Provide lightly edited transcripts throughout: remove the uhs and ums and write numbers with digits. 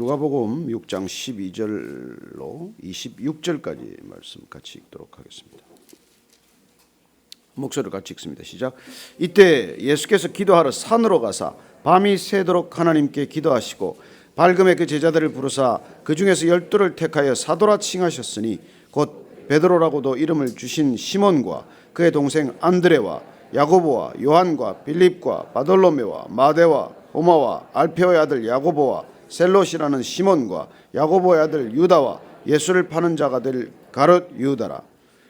누가복음 6장 12절로 26절까지 말씀 같이 읽도록 하겠습니다. 목소리를 같이 읽습니다. 시작. 이때 예수께서 기도하러 산으로 가사 밤이 새도록 하나님께 기도하시고 밝음에 그 제자들을 부르사 그 중에서 12를 택하여 사도라 칭하셨으니 곧 베드로라고도 이름을 주신 시몬과 그의 동생 안드레와 야고보와 요한과 빌립과 바돌로메와 마대와 오마와 알페오의 아들 야고보와 셀롯이라는 시몬과 야고보의 아들 유다와 예수를 파는 자가 될 가룟 유다라.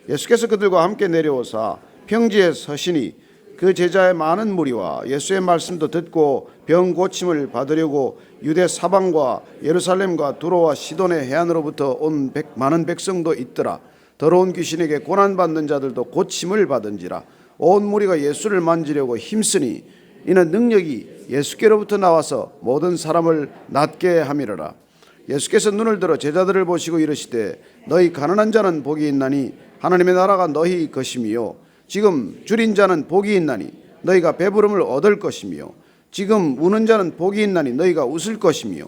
예수께서 그들과 함께 내려오사 평지에 서시니 그 제자의 많은 무리와 예수의 말씀도 듣고 병 고침을 받으려고 유대 사방과 예루살렘과 두로와 시돈의 해안으로부터 온 많은 백성도 있더라. 더러운 귀신에게 고난받는 자들도 고침을 받은지라. 온 무리가 예수를 만지려고 힘쓰니 이는 능력이 예수께로부터 나와서 모든 사람을 낫게 함이로라. 예수께서 눈을 들어 제자들을 보시고 이르시되 너희 가난한 자는 복이 있나니 하나님의 나라가 너희 것이미요. 지금 줄인 자는 복이 있나니 너희가 배부름을 얻을 것이며 지금 우는 자는 복이 있나니 너희가 웃을 것이며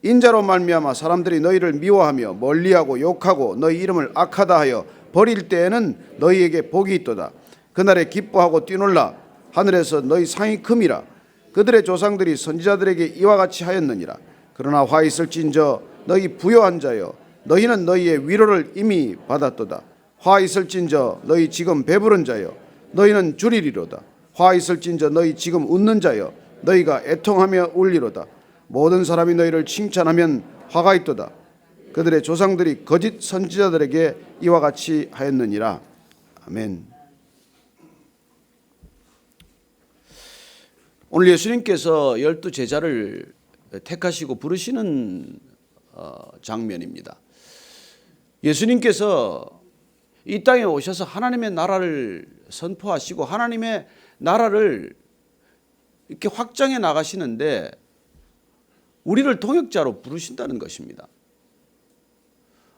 인자로 말미암아 사람들이 너희를 미워하며 멀리하고 욕하고 너희 이름을 악하다 하여 버릴 때에는 너희에게 복이 있도다. 그날에 기뻐하고 뛰놀라. 하늘에서 너희 상이 큼이라. 그들의 조상들이 선지자들에게 이와 같이 하였느니라. 그러나 화 있을진저 너희 부요한 자여 너희는 너희의 위로를 이미 받았도다. 화 있을진저 너희 지금 배부른 자여 너희는 주리리로다. 화 있을진저 너희 지금 웃는 자여 너희가 애통하며 울리로다. 모든 사람이 너희를 칭찬하면 화가 있도다. 그들의 조상들이 거짓 선지자들에게 이와 같이 하였느니라. 아멘. 오늘 예수님께서 12 제자를 택하시고 부르시는 장면입니다. 예수님께서 이 땅에 오셔서 하나님의 나라를 선포하시고 하나님의 나라를 이렇게 확장해 나가시는데 우리를 동역자로 부르신다는 것입니다.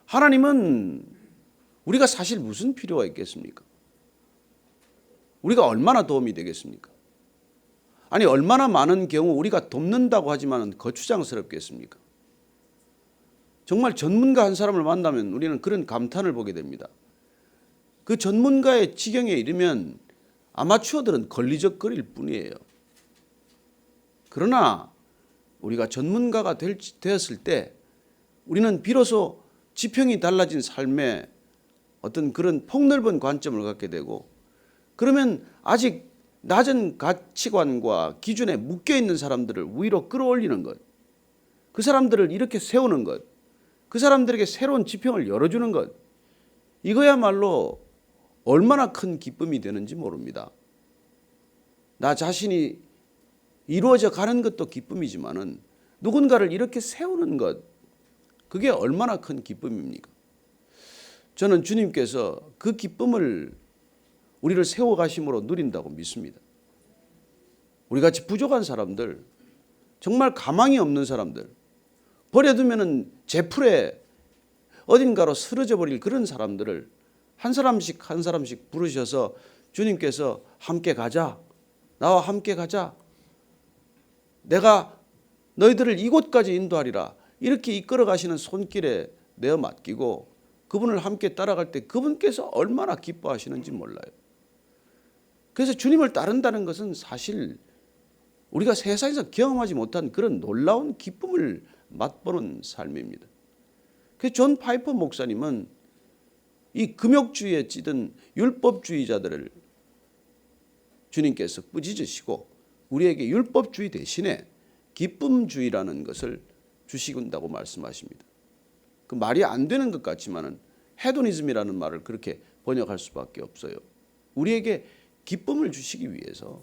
하나님은 우리가 사실 무슨 필요가 있겠습니까? 우리가 얼마나 도움이 되겠습니까? 아니 얼마나 많은 경우 우리가 돕는다고 하지만 거추장스럽겠습니까? 정말 전문가 한 사람을 만나면 우리는 그런 감탄을 보게 됩니다. 그 전문가의 지경에 이르면 아마추어들은 걸리적거릴 뿐이에요. 그러나 우리가 전문가가 되었을 때 우리는 비로소 지평이 달라진 삶에 어떤 그런 폭넓은 관점을 갖게 되고 그러면 아직 낮은 가치관과 기준에 묶여있는 사람들을 위로 끌어올리는 것, 그 사람들을 이렇게 세우는 것, 그 사람들에게 새로운 지평을 열어주는 것, 이거야말로 얼마나 큰 기쁨이 되는지 모릅니다. 나 자신이 이루어져 가는 것도 기쁨이지만은 누군가를 이렇게 세우는 것, 그게 얼마나 큰 기쁨입니까? 저는 주님께서 그 기쁨을 우리를 세워가심으로 누린다고 믿습니다. 우리같이 부족한 사람들, 정말 가망이 없는 사람들, 버려두면 제풀에 어딘가로 쓰러져 버릴 그런 사람들을 한 사람씩 한 사람씩 부르셔서 주님께서 함께 가자, 나와 함께 가자, 내가 너희들을 이곳까지 인도하리라, 이렇게 이끌어 가시는 손길에 내어 맡기고 그분을 함께 따라갈 때 그분께서 얼마나 기뻐하시는지 몰라요. 그래서 주님을 따른다는 것은 사실 우리가 세상에서 경험하지 못한 그런 놀라운 기쁨을 맛보는 삶입니다. 그래서 존 파이퍼 목사님은 이 금욕주의에 찌든 율법주의자들을 주님께서 꾸짖으시고 우리에게 율법주의 대신에 기쁨주의라는 것을 주시군다고 말씀하십니다. 그 말이 안 되는 것 같지만은 헤도니즘이라는 말을 그렇게 번역할 수밖에 없어요. 우리에게 기쁨을 주시기 위해서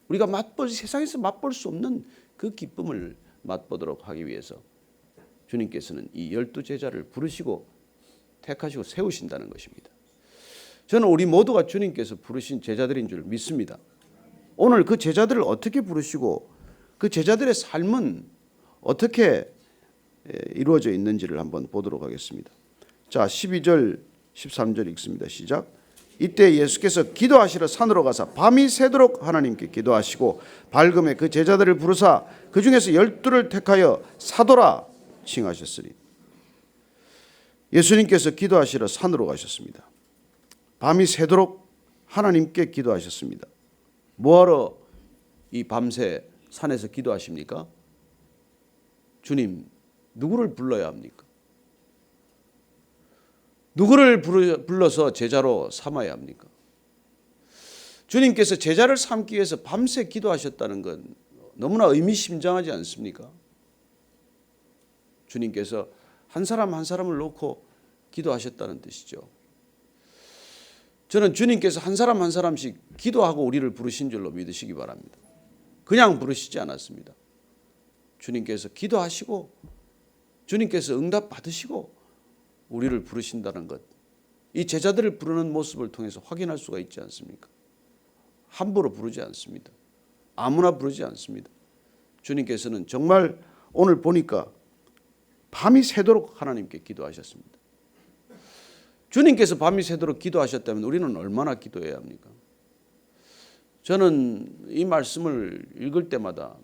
우리가 세상에서 맛볼 수 없는 그 기쁨을 맛보도록 하기 위해서 주님께서는 이 12 제자를 부르시고 택하시고 세우신다는 것입니다. 저는 우리 모두가 주님께서 부르신 제자들인 줄 믿습니다. 오늘 그 제자들을 어떻게 부르시고 그 제자들의 삶은 어떻게 이루어져 있는지를 한번 보도록 하겠습니다. 자, 12절 13절 읽습니다. 시작. 이때 예수께서 기도하시러 산으로 가사 밤이 새도록 하나님께 기도하시고 밝음에 그 제자들을 부르사 그 중에서 12를 택하여 사도라 칭하셨으니 예수님께서 기도하시러 산으로 가셨습니다. 밤이 새도록 하나님께 기도하셨습니다. 뭐하러 이 밤새 산에서 기도하십니까? 주님, 누구를 불러야 합니까? 누구를 불러서 제자로 삼아야 합니까? 주님께서 제자를 삼기 위해서 밤새 기도하셨다는 건 너무나 의미심장하지 않습니까? 주님께서 한 사람 한 사람을 놓고 기도하셨다는 뜻이죠. 저는 주님께서 한 사람 한 사람씩 기도하고 우리를 부르신 줄로 믿으시기 바랍니다. 그냥 부르시지 않았습니다. 주님께서 기도하시고 주님께서 응답 받으시고 우리를 부르신다는 것, 이 제자들을 부르는 모습을 통해서 확인할 수가 있지 않습니까? 함부로 부르지 않습니다. 아무나 부르지 않습니다. 주님께서는 정말 오늘 보니까 밤이 새도록 하나님께 기도하셨습니다. 주님께서 밤이 새도록 기도하셨다면 우리는 얼마나 기도해야 합니까? 저는 이 말씀을 읽을 때마다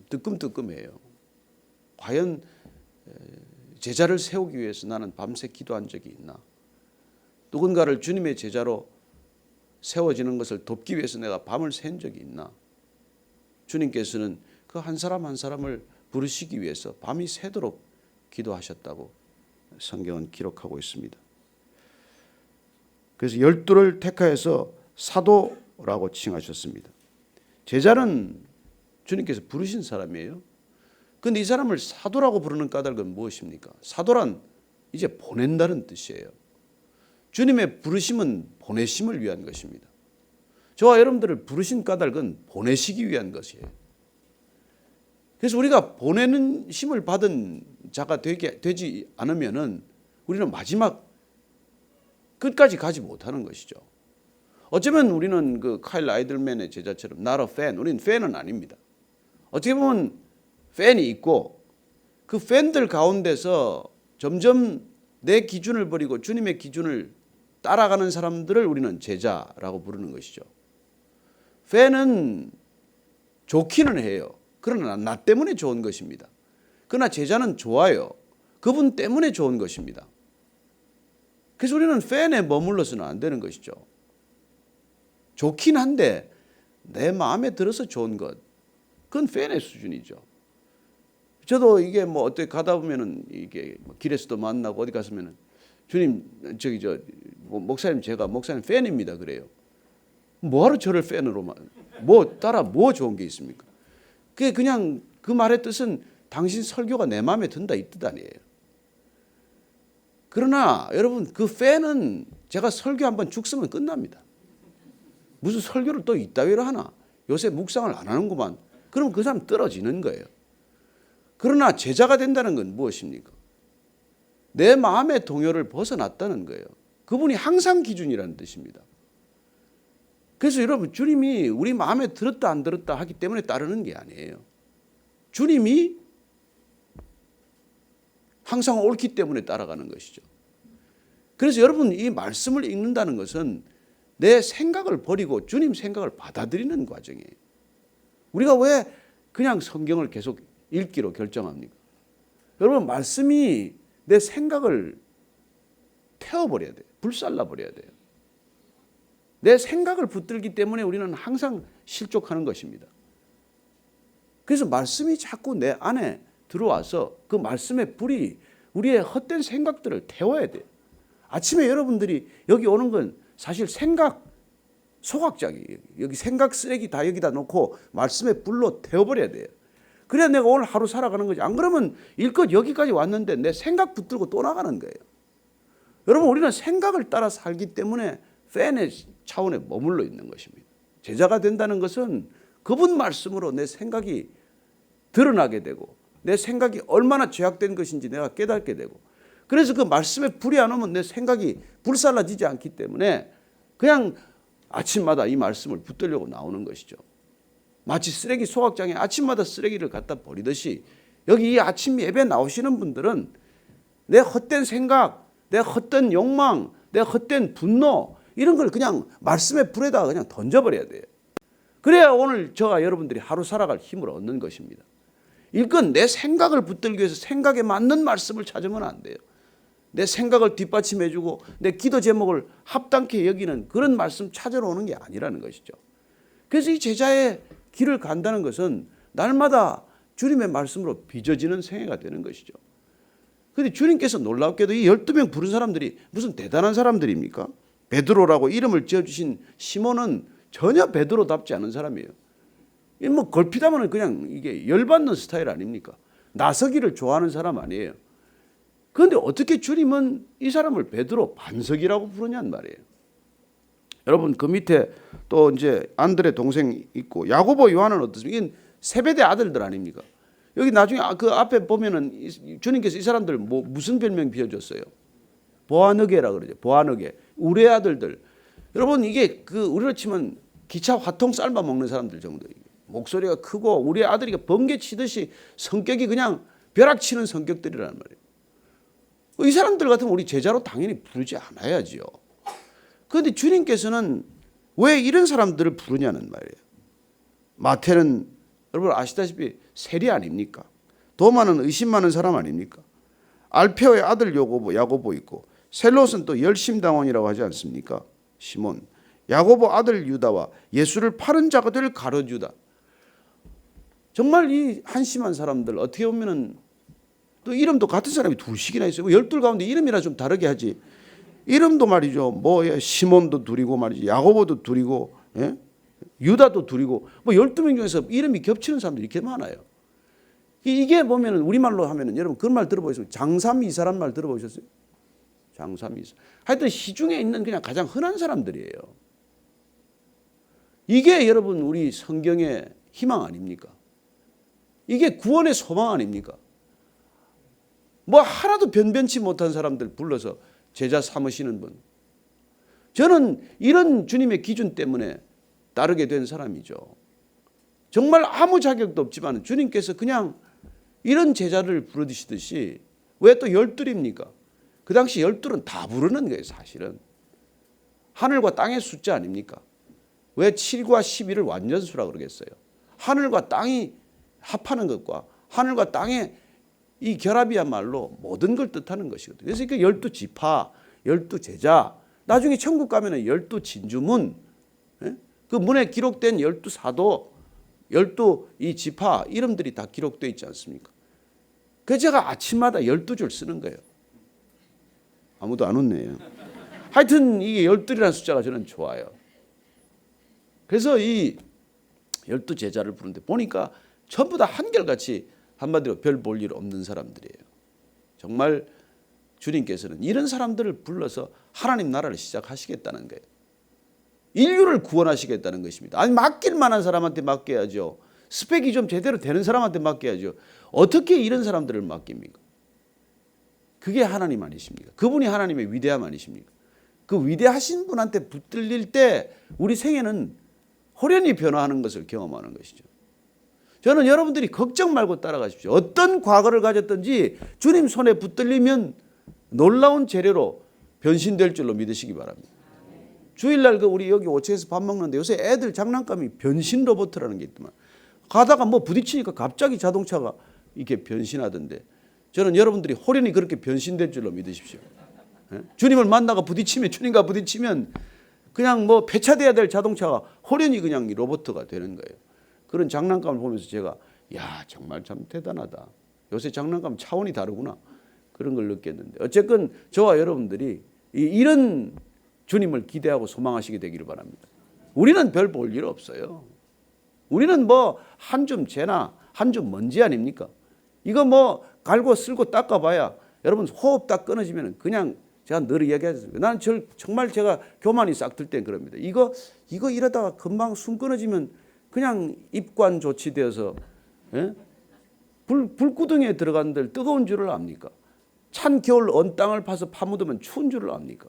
뜨끔뜨끔해요. 과연 제자를 세우기 위해서 나는 밤새 기도한 적이 있나? 누군가를 주님의 제자로 세워지는 것을 돕기 위해서 내가 밤을 샌 적이 있나? 주님께서는 그 한 사람 한 사람을 부르시기 위해서 밤이 새도록 기도하셨다고 성경은 기록하고 있습니다. 그래서 12를 택하여서 사도라고 칭하셨습니다. 제자는 주님께서 부르신 사람이에요. 그런데 이 사람을 사도라고 부르는 까닭은 무엇입니까? 사도란 이제 보낸다는 뜻이에요. 주님의 부르심은 보내심을 위한 것입니다. 저와 여러분들을 부르신 까닭은 보내시기 위한 것이에요. 그래서 우리가 보내는 심을 받은 자가 되지 않으면은 우리는 마지막 끝까지 가지 못하는 것이죠. 어쩌면 우리는 그 카일 아이들맨의 제자처럼 not a fan, 우리는 팬은 아닙니다. 어떻게 보면 팬이 있고 그 팬들 가운데서 점점 내 기준을 버리고 주님의 기준을 따라가는 사람들을 우리는 제자라고 부르는 것이죠. 팬은 좋기는 해요. 그러나 나 때문에 좋은 것입니다. 그러나 제자는 좋아요. 그분 때문에 좋은 것입니다. 그래서 우리는 팬에 머물러서는 안 되는 것이죠. 좋긴 한데 내 마음에 들어서 좋은 것, 그건 팬의 수준이죠. 저도 이게 뭐 어떻게 가다 보면은 이게 길에서도 만나고 어디 갔으면은 주님 목사님 제가 목사님 팬입니다 그래요. 뭐하러 저를 팬으로 뭐 따라 뭐 좋은 게 있습니까? 그게 그냥 그 말의 뜻은 당신 설교가 내 마음에 든다 이 뜻 아니에요. 그러나 여러분 그 팬은 제가 설교 한번 죽으면 끝납니다. 무슨 설교를 또 이따위로 하나? 요새 묵상을 안 하는구만. 그럼 그 사람 떨어지는 거예요. 그러나 제자가 된다는 건 무엇입니까? 내 마음의 동요를 벗어났다는 거예요. 그분이 항상 기준이라는 뜻입니다. 그래서 여러분 주님이 우리 마음에 들었다 안 들었다 하기 때문에 따르는 게 아니에요. 주님이 항상 옳기 때문에 따라가는 것이죠. 그래서 여러분 이 말씀을 읽는다는 것은 내 생각을 버리고 주님 생각을 받아들이는 과정이에요. 우리가 왜 그냥 성경을 계속 읽기로 결정합니까? 여러분 말씀이 내 생각을 태워버려야 돼요. 불살라버려야 돼요. 내 생각을 붙들기 때문에 우리는 항상 실족하는 것입니다. 그래서 말씀이 자꾸 내 안에 들어와서 그 말씀의 불이 우리의 헛된 생각들을 태워야 돼요. 아침에 여러분들이 여기 오는 건 사실 생각 소각장이에요. 여기 생각 쓰레기 다 여기다 놓고 말씀의 불로 태워버려야 돼요. 그래야 내가 오늘 하루 살아가는 거지. 안 그러면 일껏 여기까지 왔는데 내 생각 붙들고 또 나가는 거예요. 여러분 우리는 생각을 따라 살기 때문에 팬의 차원에 머물러 있는 것입니다. 제자가 된다는 것은 그분 말씀으로 내 생각이 드러나게 되고 내 생각이 얼마나 죄악된 것인지 내가 깨닫게 되고 그래서 그 말씀에 불이 안 오면 내 생각이 불살라지지 않기 때문에 그냥 아침마다 이 말씀을 붙들려고 나오는 것이죠. 마치 쓰레기 소각장에 아침마다 쓰레기를 갖다 버리듯이 여기 이 아침 예배 나오시는 분들은 내 헛된 생각, 내 헛된 욕망, 내 헛된 분노 이런 걸 그냥 말씀의 불에다가 그냥 던져버려야 돼요. 그래야 오늘 저와 여러분들이 하루 살아갈 힘을 얻는 것입니다. 이건 내 생각을 붙들기 위해서 생각에 맞는 말씀을 찾으면 안 돼요. 내 생각을 뒷받침해주고 내 기도 제목을 합당케 여기는 그런 말씀 찾으러 오는 게 아니라는 것이죠. 그래서 이 제자의 길을 간다는 것은 날마다 주님의 말씀으로 빚어지는 생애가 되는 것이죠. 그런데 주님께서 놀랍게도 이 12명 부른 사람들이 무슨 대단한 사람들입니까? 베드로라고 이름을 지어주신 시몬은 전혀 베드로답지 않은 사람이에요. 뭐 걸핏하면 그냥 이게 열받는 스타일 아닙니까? 나서기를 좋아하는 사람 아니에요. 그런데 어떻게 주님은 이 사람을 베드로 반석이라고 부르냐는 말이에요. 여러분 그 밑에 또 이제 안드레 동생 있고 야고보 요한은 어떻습니까? 이건 세베대 아들들 아닙니까? 여기 나중에 그 앞에 보면은 주님께서 이 사람들 뭐 무슨 별명 비워줬어요? 보아너게라 그러죠. 보아너게 우레 아들들. 여러분 이게 그 우리로 치면 기차 화통 삶아 먹는 사람들 정도. 목소리가 크고 우리 아들이 번개 치듯이 성격이 그냥 벼락치는 성격들이란 말이에요. 이 사람들 같으면 우리 제자로 당연히 부르지 않아야지요. 그런데 주님께서는 왜 이런 사람들을 부르냐는 말이에요. 마태는 여러분 아시다시피 세리 아닙니까? 도마는 의심 많은 사람 아닙니까? 알페오의 아들 야고보 있고 셀롯은 또 열심당원이라고 하지 않습니까? 시몬, 야고보 아들 유다와 예수를 파는 자가 될 가룟 유다. 정말 이 한심한 사람들 어떻게 보면은 또 이름도 같은 사람이 둘씩이나 있어요. 12 가운데 이름이나 좀 다르게 하지. 이름도 말이죠. 뭐 시몬도 둘이고 말이지. 야고보도 둘이고, 예? 유다도 둘이고, 뭐 12명 중에서 이름이 겹치는 사람들이 이렇게 많아요. 이게 보면은 우리말로 하면은 여러분 그런 말 들어보셨어요? 장삼이사란 말 들어보셨어요? 장삼이사. 하여튼 시중에 있는 그냥 가장 흔한 사람들이에요. 이게 여러분 우리 성경의 희망 아닙니까? 이게 구원의 소망 아닙니까? 뭐 하나도 변변치 못한 사람들 불러서 제자 삼으시는 분. 저는 이런 주님의 기준 때문에 따르게 된 사람이죠. 정말 아무 자격도 없지만 주님께서 그냥 이런 제자를 부르시듯이 왜 또 12입니까? 그 당시 12는 다 부르는 거예요, 사실은. 하늘과 땅의 숫자 아닙니까? 왜 7과 11을 완전수라 그러겠어요? 하늘과 땅이 합하는 것과 하늘과 땅의 이 결합이야말로 모든 걸 뜻하는 것이거든요. 그래서 그 12지파, 12제자, 나중에 천국 가면은 12진주문, 그 문에 기록된 12사도, 12이 지파 이름들이 다 기록되어 있지 않습니까? 그래서 제가 아침마다 12줄 쓰는 거예요. 아무도 안 웃네요. 하여튼 이게 12이라는 숫자가 저는 좋아요. 그래서 이 12제자를 부르는데 보니까 전부 다 한결같이 한마디로 별 볼 일 없는 사람들이에요. 정말 주님께서는 이런 사람들을 불러서 하나님 나라를 시작하시겠다는 거예요. 인류를 구원하시겠다는 것입니다. 아니 맡길 만한 사람한테 맡겨야죠. 스펙이 좀 제대로 되는 사람한테 맡겨야죠. 어떻게 이런 사람들을 맡깁니까? 그게 하나님 아니십니까? 그분이 하나님의 위대함 아니십니까? 그 위대하신 분한테 붙들릴 때 우리 생애는 호련히 변화하는 것을 경험하는 것이죠. 저는 여러분들이 걱정 말고 따라가십시오. 어떤 과거를 가졌든지 주님 손에 붙들리면 놀라운 재료로 변신될 줄로 믿으시기 바랍니다. 주일날 우리 여기 5층에서 밥 먹는데 요새 애들 장난감이 변신 로봇이라는 게 있더만 가다가 뭐 부딪히니까 갑자기 자동차가 이렇게 변신하던데 저는 여러분들이 호련히 그렇게 변신될 줄로 믿으십시오. 주님을 만나가 부딪히면 주님과 부딪히면 그냥 뭐 폐차돼야 될 자동차가 호련히 그냥 로봇가 되는 거예요. 그런 장난감을 보면서 제가 야 정말 참 대단하다. 요새 장난감 차원이 다르구나. 그런 걸 느꼈는데 어쨌건 저와 여러분들이 이런 주님을 기대하고 소망하시게 되기를 바랍니다. 우리는 별 볼 일 없어요. 우리는 뭐 한 줌 재나 한 줌 먼지 아닙니까? 이거 뭐 갈고 쓸고 닦아봐야 여러분 호흡 딱 끊어지면 그냥 제가 늘 이야기하잖아요. 나는 정말 제가 교만이 싹 들 땐 그럽니다. 이거 이러다가 금방 숨 끊어지면 그냥 입관 조치되어서 불구덩이에 들어간들 뜨거운 줄을 압니까? 찬 겨울 언 땅을 파서 파묻으면 추운 줄을 압니까?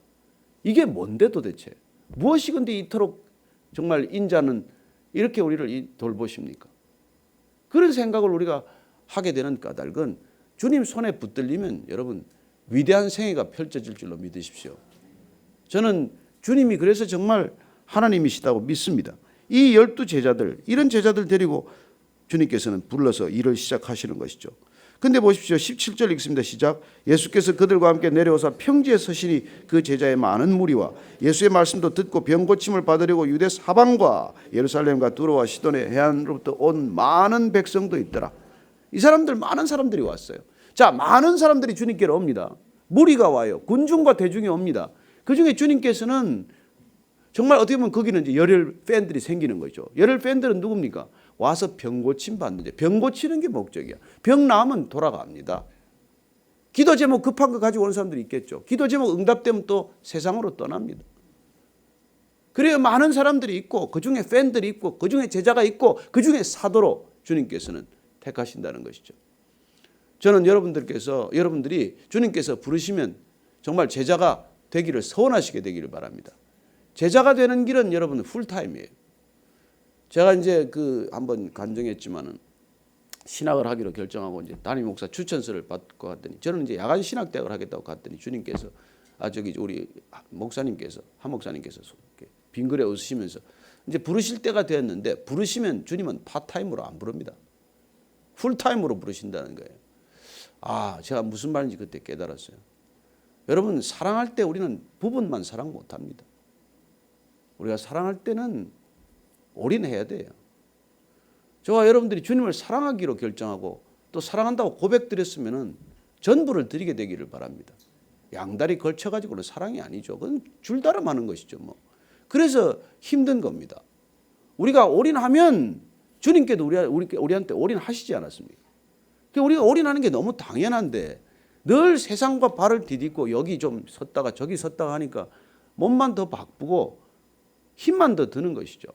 이게 뭔데 도대체? 무엇이 근데 이토록 정말 인자는 이렇게 우리를 돌보십니까? 그런 생각을 우리가 하게 되는 까닭은 주님 손에 붙들리면 여러분 위대한 생애가 펼쳐질 줄로 믿으십시오. 저는 주님이 그래서 정말 하나님이시다고 믿습니다. 이 12 제자들 이런 제자들 데리고 주님께서는 불러서 일을 시작하시는 것이죠. 근데 보십시오. 17절 읽습니다. 시작. 예수께서 그들과 함께 내려오사 평지에 서시니 그 제자의 많은 무리와 예수의 말씀도 듣고 병 고침을 받으려고 유대 사방과 예루살렘과 두로와 시돈의 해안으로부터 온 많은 백성도 있더라. 이 사람들, 많은 사람들이 왔어요. 자, 많은 사람들이 주님께로 옵니다. 무리가 와요. 군중과 대중이 옵니다. 그 중에 주님께서는 정말 어떻게 보면 거기는 이제 열혈 팬들이 생기는 거죠. 열혈 팬들은 누굽니까? 와서 병 고침 받는데, 병 고치는 게 목적이야. 병 나으면 돌아갑니다. 기도 제목 급한 거 가지고 오는 사람들이 있겠죠. 기도 제목 응답되면 또 세상으로 떠납니다. 그래요. 많은 사람들이 있고, 그 중에 팬들이 있고, 그 중에 제자가 있고, 그 중에 사도로 주님께서는 택하신다는 것이죠. 저는 여러분들이 주님께서 부르시면 정말 제자가 되기를 소원하시게 되기를 바랍니다. 제자가 되는 길은 여러분 풀타임이에요. 제가 이제 한번 간증했지만은 신학을 하기로 결정하고 이제 담임 목사 추천서를 받고 갔더니, 저는 이제 야간 신학대학을 하겠다고 갔더니 주님께서 우리 목사님께서 한 목사님께서 빙그레 웃으시면서 이제 부르실 때가 되었는데, 부르시면 주님은 파타임으로 안 부릅니다. 풀타임으로 부르신다는 거예요. 아, 제가 무슨 말인지 그때 깨달았어요. 여러분, 사랑할 때 우리는 부분만 사랑 못합니다. 우리가 사랑할 때는 올인해야 돼요. 저와 여러분들이 주님을 사랑하기로 결정하고 또 사랑한다고 고백드렸으면 전부를 드리게 되기를 바랍니다. 양다리 걸쳐가지고는 사랑이 아니죠. 그건 줄다름하는 것이죠. 그래서 힘든 겁니다. 우리가 올인하면 주님께도 우리한테 올인하시지 않았습니까? 우리가 올인하는 게 너무 당연한데 늘 세상과 발을 디딛고 여기 좀 섰다가 저기 섰다가 하니까 몸만 더 바쁘고 힘만 더 드는 것이죠.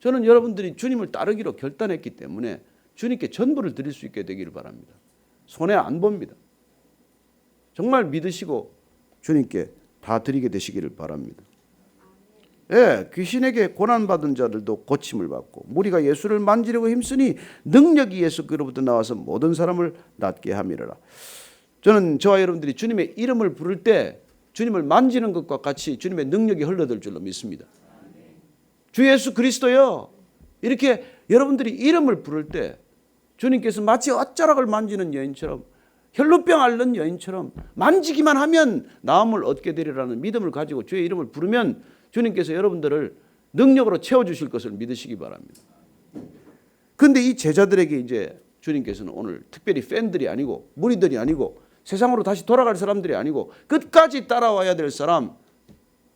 저는 여러분들이 주님을 따르기로 결단했기 때문에 주님께 전부를 드릴 수 있게 되기를 바랍니다. 손해 안 봅니다. 정말 믿으시고 주님께 다 드리게 되시기를 바랍니다. 예, 귀신에게 고난받은 자들도 고침을 받고 무리가 예수를 만지려고 힘쓰니 능력이 예수께로부터 나와서 모든 사람을 낫게 함이라. 저는 저와 여러분들이 주님의 이름을 부를 때 주님을 만지는 것과 같이 주님의 능력이 흘러들 줄로 믿습니다. 주 예수 그리스도요, 이렇게 여러분들이 이름을 부를 때 주님께서 마치 엇자락을 만지는 여인처럼, 혈루병 앓는 여인처럼 만지기만 하면 나음을 얻게 되리라는 믿음을 가지고 주의 이름을 부르면 주님께서 여러분들을 능력으로 채워주실 것을 믿으시기 바랍니다. 그런데 이 제자들에게 이제 주님께서는 오늘 특별히 팬들이 아니고 무리들이 아니고 세상으로 다시 돌아갈 사람들이 아니고 끝까지 따라와야 될 사람,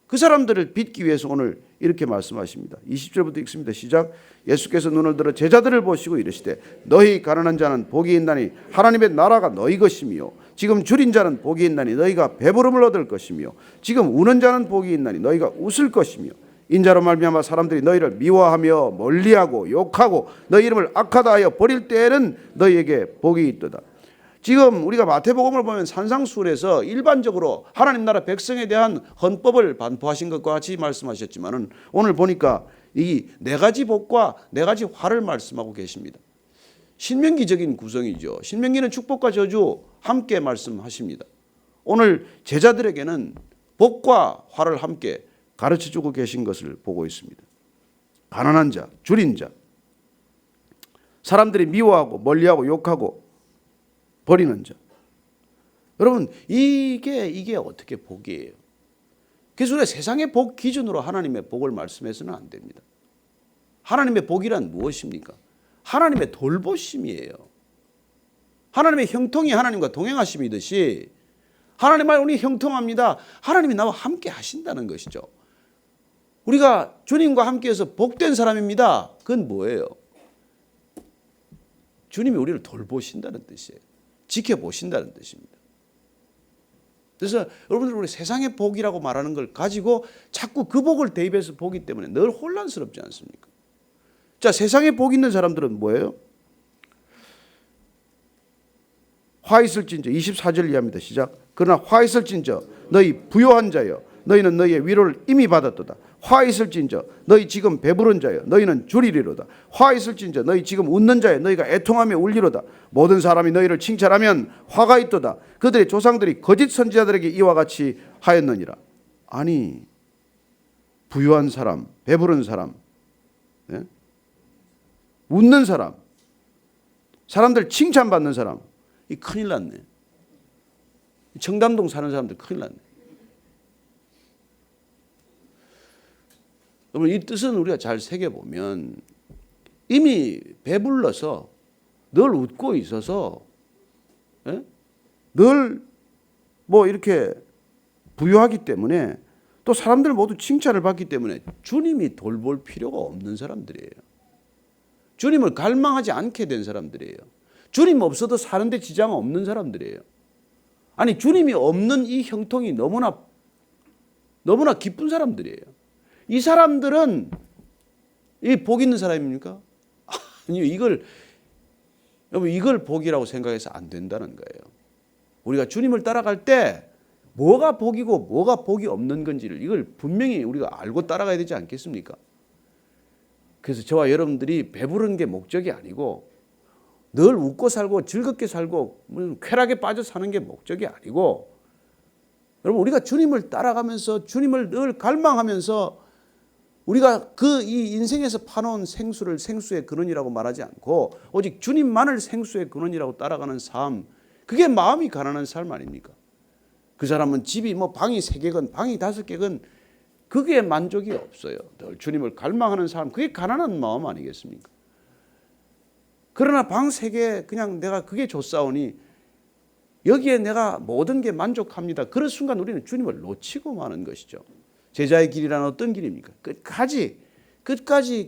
그 사람들을 빚기 위해서 오늘 이렇게 말씀하십니다. 20절부터 읽습니다. 시작. 예수께서 눈을 들어 제자들을 보시고 이르시되 너희 가난한 자는 복이 있나니 하나님의 나라가 너희 것이며 지금 줄인 자는 복이 있나니 너희가 배부름을 얻을 것이며 지금 우는 자는 복이 있나니 너희가 웃을 것이며 인자로 말미암아 사람들이 너희를 미워하며 멀리하고 욕하고 너희 이름을 악하다 하여 버릴 때에는 너희에게 복이 있도다. 지금 우리가 마태복음을 보면 산상수훈에서 일반적으로 하나님 나라 백성에 대한 헌법을 반포하신 것과 같이 말씀하셨지만은 오늘 보니까 이 네 가지 복과 네 가지 화를 말씀하고 계십니다. 신명기적인 구성이죠. 신명기는 축복과 저주 함께 말씀하십니다. 오늘 제자들에게는 복과 화를 함께 가르쳐주고 계신 것을 보고 있습니다. 가난한 자, 줄인 자, 사람들이 미워하고 멀리하고 욕하고 버리는 자. 여러분, 이게 어떻게 복이에요? 그래서 우리가 세상의 복 기준으로 하나님의 복을 말씀해서는 안 됩니다. 하나님의 복이란 무엇입니까? 하나님의 돌보심이에요. 하나님의 형통이 하나님과 동행하심이듯이 하나님 말 우리 형통합니다. 하나님이 나와 함께 하신다는 것이죠. 우리가 주님과 함께해서 복된 사람입니다. 그건 뭐예요? 주님이 우리를 돌보신다는 뜻이에요. 지켜보신다는 뜻입니다. 그래서 여러분들 우리 세상의 복이라고 말하는 걸 가지고 자꾸 그 복을 대입해서 보기 때문에 늘 혼란스럽지 않습니까? 자, 세상에 복 있는 사람들은 뭐예요? 화 있을진저 24절 이하입니다. 시작. 그러나 화 있을진저 너희 부요한 자여 너희는 너희의 위로를 이미 받았도다. 화 있을진저 너희 지금 배부른 자여 너희는 줄이리로다. 화 있을진저 너희 지금 웃는 자여 너희가 애통하며 울리로다. 모든 사람이 너희를 칭찬하면 화가 있도다. 그들의 조상들이 거짓 선지자들에게 이와 같이 하였느니라. 아니, 부유한 사람, 배부른 사람, 웃는 사람, 사람들 칭찬받는 사람, 이 큰일 났네. 청담동 사는 사람들 큰일 났네. 여러분, 이 뜻은 우리가 잘 새겨보면 이미 배불러서 늘 웃고 있어서, 예? 늘 뭐 이렇게 부유하기 때문에, 또 사람들 모두 칭찬을 받기 때문에 주님이 돌볼 필요가 없는 사람들이에요. 주님을 갈망하지 않게 된 사람들이에요. 주님 없어도 사는데 지장 없는 사람들이에요. 아니, 주님이 없는 이 형통이 너무나 기쁜 사람들이에요. 이 사람들은 이 복 있는 사람입니까? 아니요, 이걸 복이라고 생각해서 안 된다는 거예요. 우리가 주님을 따라갈 때 뭐가 복이고 뭐가 복이 없는 건지를 이걸 분명히 우리가 알고 따라가야 되지 않겠습니까? 그래서 저와 여러분들이 배부른 게 목적이 아니고, 늘 웃고 살고 즐겁게 살고 쾌락에 빠져 사는 게 목적이 아니고, 여러분, 우리가 주님을 따라가면서 주님을 늘 갈망하면서 우리가 이 인생에서 파놓은 생수를 생수의 근원이라고 말하지 않고 오직 주님만을 생수의 근원이라고 따라가는 삶, 그게 마음이 가난한 삶 아닙니까? 그 사람은 집이 뭐 방이 3개건 방이 5개건 그게 만족이 없어요. 늘 주님을 갈망하는 삶, 그게 가난한 마음 아니겠습니까? 그러나 방 3개 그냥 내가 그게 좋사오니 여기에 내가 모든 게 만족합니다. 그런 순간 우리는 주님을 놓치고 마는 것이죠. 제자의 길이란 어떤 길입니까? 끝까지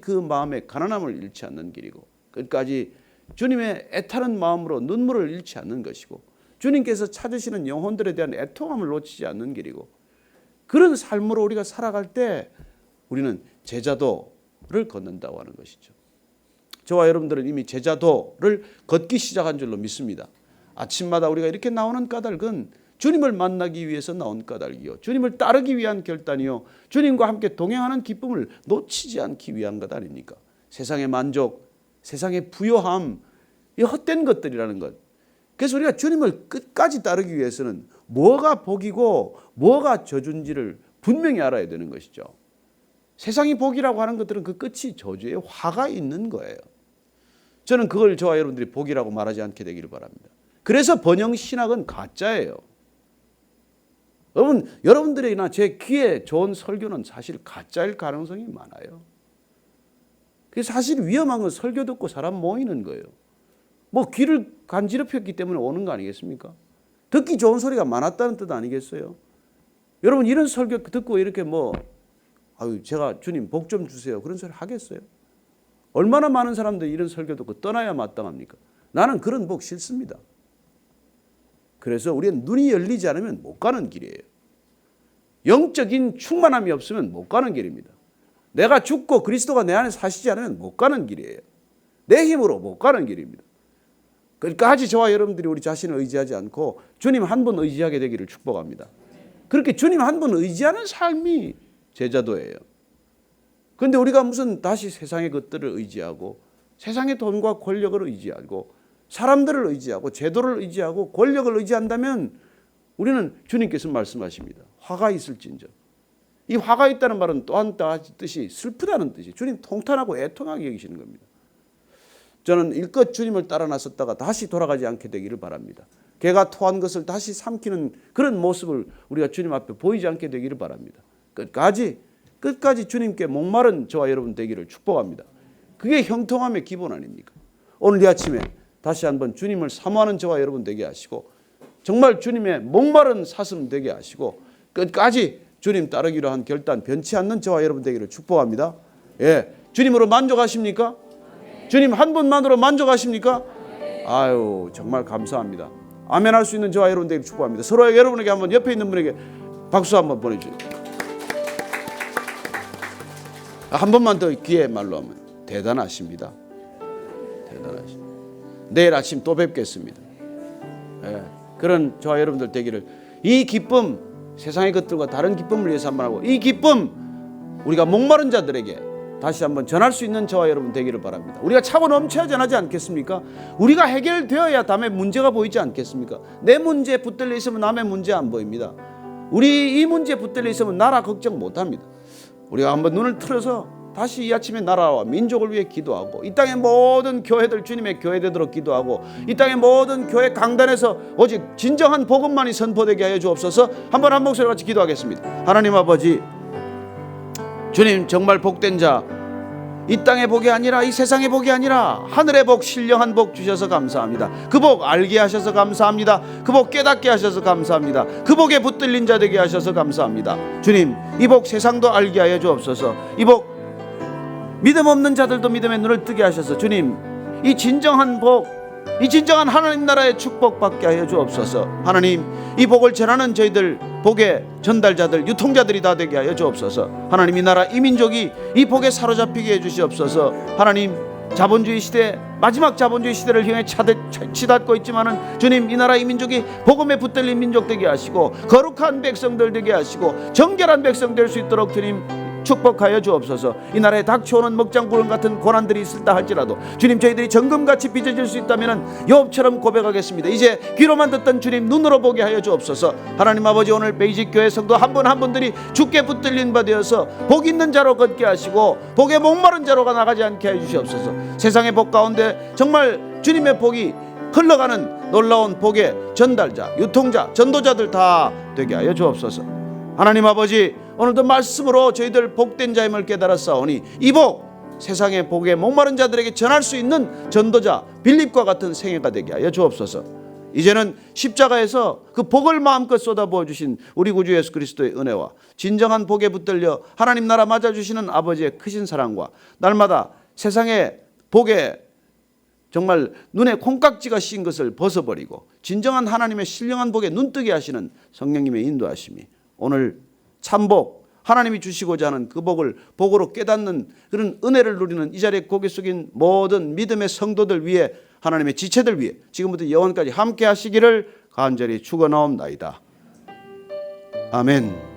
그 마음의 가난함을 잃지 않는 길이고, 끝까지 주님의 애타는 마음으로 눈물을 잃지 않는 것이고, 주님께서 찾으시는 영혼들에 대한 애통함을 놓치지 않는 길이고, 그런 삶으로 우리가 살아갈 때 우리는 제자도를 걷는다고 하는 것이죠. 저와 여러분들은 이미 제자도를 걷기 시작한 줄로 믿습니다. 아침마다 우리가 이렇게 나오는 까닭은 주님을 만나기 위해서 나온 까닭이요, 주님을 따르기 위한 결단이요, 주님과 함께 동행하는 기쁨을 놓치지 않기 위한 것 아닙니까? 세상의 만족, 세상의 부요함, 이 헛된 것들이라는 것. 그래서 우리가 주님을 끝까지 따르기 위해서는 뭐가 복이고 뭐가 저주인지를 분명히 알아야 되는 것이죠. 세상이 복이라고 하는 것들은 그 끝이 저주의 화가 있는 거예요. 저는 그걸 저와 여러분들이 복이라고 말하지 않게 되기를 바랍니다. 그래서 번영 신학은 가짜예요. 여러분들이나 제 귀에 좋은 설교는 사실 가짜일 가능성이 많아요. 그래서 사실 위험한 건 설교 듣고 사람 모이는 거예요. 뭐 귀를 간지럽혔기 때문에 오는 거 아니겠습니까? 듣기 좋은 소리가 많았다는 뜻 아니겠어요? 여러분, 이런 설교 듣고 이렇게 제가 주님 복 좀 주세요, 그런 소리 하겠어요? 얼마나 많은 사람들이 이런 설교 듣고 떠나야 마땅합니까? 나는 그런 복 싫습니다. 그래서 우리는 눈이 열리지 않으면 못 가는 길이에요. 영적인 충만함이 없으면 못 가는 길입니다. 내가 죽고 그리스도가 내 안에 사시지 않으면 못 가는 길이에요. 내 힘으로 못 가는 길입니다. 끝까지 저와 여러분들이 우리 자신을 의지하지 않고 주님 한 분 의지하게 되기를 축복합니다. 그렇게 주님 한 분 의지하는 삶이 제자도예요. 그런데 우리가 무슨 다시 세상의 것들을 의지하고 세상의 돈과 권력을 의지하고 사람들을 의지하고 제도를 의지하고 권력을 의지한다면 우리는 주님께서 말씀하십니다. 화가 있을진저. 이 화가 있다는 말은 또한 뜻이 슬프다는 뜻이, 주님 통탄하고 애통하게 여기시는 겁니다. 저는 일껏 주님을 따라 나섰다가 다시 돌아가지 않게 되기를 바랍니다. 개가 토한 것을 다시 삼키는 그런 모습을 우리가 주님 앞에 보이지 않게 되기를 바랍니다. 끝까지 주님께 목마른 저와 여러분 되기를 축복합니다. 그게 형통함의 기본 아닙니까? 오늘 이 아침에 다시 한번 주님을 사모하는 저와 여러분 되게 하시고, 정말 주님의 목마른 사슴 되게 하시고, 끝까지 주님 따르기로 한 결단 변치 않는 저와 여러분 되기를 축복합니다. 예, 주님으로 만족하십니까? 주님 한 분만으로 만족하십니까? 아유, 정말 감사합니다. 아멘 할 수 있는 저와 여러분 되기를 축복합니다. 서로 여러분에게 한번, 옆에 있는 분에게 박수 한번 보내주세요. 한 번만 더 귀에 말로 하면 대단하십니다. 대단하십니다. 내일 아침 또 뵙겠습니다. 예, 그런 저와 여러분들 되기를, 이 기쁨, 세상의 것들과 다른 기쁨을 위해서 한번 하고, 이 기쁨 우리가 목마른 자들에게 다시 한번 전할 수 있는 저와 여러분 되기를 바랍니다. 우리가 차고 넘쳐야 전하지 않겠습니까? 우리가 해결되어야 남의 문제가 보이지 않겠습니까? 내 문제 붙들려 있으면 남의 문제 안 보입니다. 우리 이 문제 붙들려 있으면 나라 걱정 못합니다. 우리가 한번 눈을 틀어서 다시 이 아침에 나라와 민족을 위해 기도하고, 이 땅의 모든 교회들 주님의 교회 되도록 기도하고, 이 땅의 모든 교회 강단에서 오직 진정한 복음만이 선포되게 하여 주옵소서. 한번 한 목소리 같이 기도하겠습니다. 하나님 아버지, 주님 정말 복된 자, 이 땅의 복이 아니라 이 세상의 복이 아니라 하늘의 복, 신령한 복 주셔서 감사합니다. 그 복 알게 하셔서 감사합니다. 그 복 깨닫게 하셔서 감사합니다. 그 복에 붙들린 자 되게 하셔서 감사합니다. 주님, 이 복 세상도 알게 하여 주옵소서. 이 복 믿음 없는 자들도 믿음의 눈을 뜨게 하셔서 주님, 이 진정한 복, 이 진정한 하나님 나라의 축복 받게 하여 주옵소서. 하나님, 이 복을 전하는 저희들 복의 전달자들, 유통자들이 다 되게 하여 주옵소서. 하나님, 이 나라 이 민족이 이 복에 사로잡히게 해 주시옵소서. 하나님, 자본주의 시대, 마지막 자본주의 시대를 향해 치닫고 있지만은 주님, 이 나라 이 민족이 복음에 붙들린 민족 되게 하시고 거룩한 백성들 되게 하시고 정결한 백성 될 수 있도록 주님 축복하여 주옵소서. 이 나라에 닥쳐오는 먹장구름 같은 고난들이 있을다 할지라도 주님, 저희들이 정금같이 빚어질 수 있다면 욥처럼 고백하겠습니다. 이제 귀로만 듣던 주님, 눈으로 보게 하여 주옵소서. 하나님 아버지, 오늘 베이직 교회 성도 한 분 한 분들이 주께 붙들린 바 되어서 복 있는 자로 걷게 하시고 복에 목마른 자로가 나가지 않게 해 주시옵소서. 세상의 복 가운데 정말 주님의 복이 흘러가는 놀라운 복의 전달자, 유통자, 전도자들 다 되게 하여 주옵소서. 하나님 아버지, 오늘도 말씀으로 저희들 복된 자임을 깨달았사오니 이 복, 세상의 복에 목마른 자들에게 전할 수 있는 전도자 빌립과 같은 생애가 되게 하여 주옵소서. 이제는 십자가에서 그 복을 마음껏 쏟아부어 주신 우리 구주 예수 그리스도의 은혜와 진정한 복에 붙들려 하나님 나라 맞아주시는 아버지의 크신 사랑과 날마다 세상의 복에 정말 눈에 콩깍지가 씌인 것을 벗어버리고 진정한 하나님의 신령한 복에 눈뜨게 하시는 성령님의 인도하심이 오늘 참복, 하나님이 주시고자 하는 그 복을 복으로 깨닫는 그런 은혜를 누리는 이 자리에 고개 숙인 모든 믿음의 성도들 위해, 하나님의 지체들 위해 지금부터 영원까지 함께 하시기를 간절히 축원하옵나이다. 아멘.